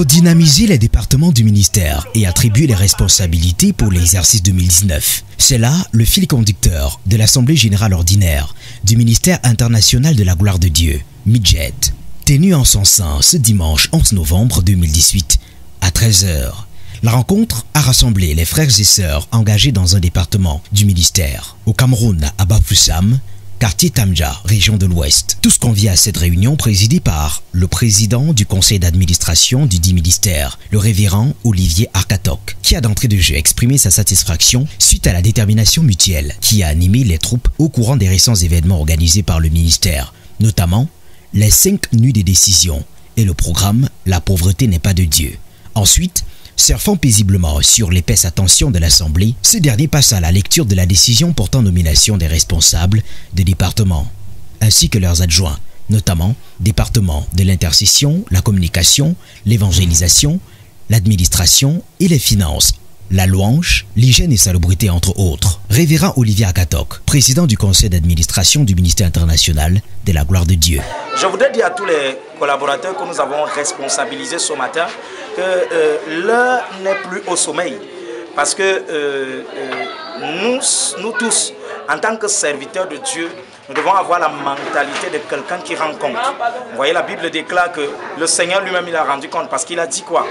redynamiser les départements du ministère et attribuer les responsabilités pour l'exercice 2019. C'est là le fil conducteur de l'Assemblée générale ordinaire du ministère international de la gloire de Dieu, Midjet, tenue en son sein ce dimanche 11 novembre 2018 à 13h. La rencontre a rassemblé les frères et sœurs engagés dans un département du ministère. Au Cameroun, à Bafoussam, quartier Tamja, région de l'Ouest. Tous conviés à cette réunion présidée par le président du conseil d'administration du dit ministère, le révérend Olivier Arkatok, qui a d'entrée de jeu exprimé sa satisfaction suite à la détermination mutuelle qui a animé les troupes au courant des récents événements organisés par le ministère, notamment les 5 nuits des décisions et le programme « La pauvreté n'est pas de Dieu ». Ensuite, surfant paisiblement sur l'épaisse attention de l'Assemblée, ce dernier passe à la lecture de la décision portant nomination des responsables des départements, ainsi que leurs adjoints, notamment départements de l'intercession, la communication, l'évangélisation, l'administration et les finances, la louange, l'hygiène et salubrité entre autres. Révérend Olivier Arkatok, président du conseil d'administration du ministère international de la gloire de Dieu. Je voudrais dire à tous les collaborateurs que nous avons responsabilisés ce matin que l'heure n'est plus au sommeil. Parce que nous tous, en tant que serviteurs de Dieu, nous devons avoir la mentalité de quelqu'un qui rend compte. Vous voyez, la Bible déclare que le Seigneur lui-même, il a rendu compte parce qu'il a dit quoi?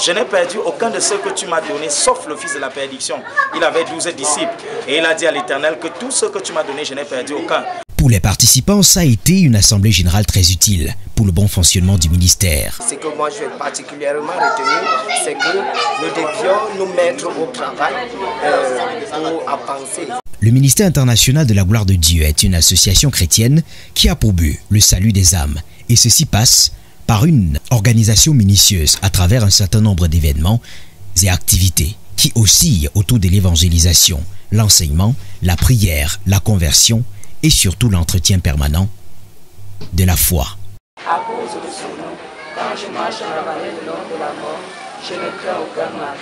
Je n'ai perdu aucun de ceux que tu m'as donné, sauf le fils de la perdition. Il avait 12 disciples. Et il a dit à l'Éternel que tout ce que tu m'as donné, je n'ai perdu aucun. Pour les participants, ça a été une assemblée générale très utile pour le bon fonctionnement du ministère. Ce que moi je vais particulièrement retenir, c'est que nous devions nous mettre au travail pour avancer. Le ministère international de la gloire de Dieu est une association chrétienne qui a pour but le salut des âmes. Et ceci passe par une organisation minutieuse à travers un certain nombre d'événements et activités qui oscillent autour de l'évangélisation, l'enseignement, la prière, la conversion et surtout l'entretien permanent de la foi. À cause de son nom, quand je marche dans la vallée de l'ombre de la mort, je ne crains aucun mal.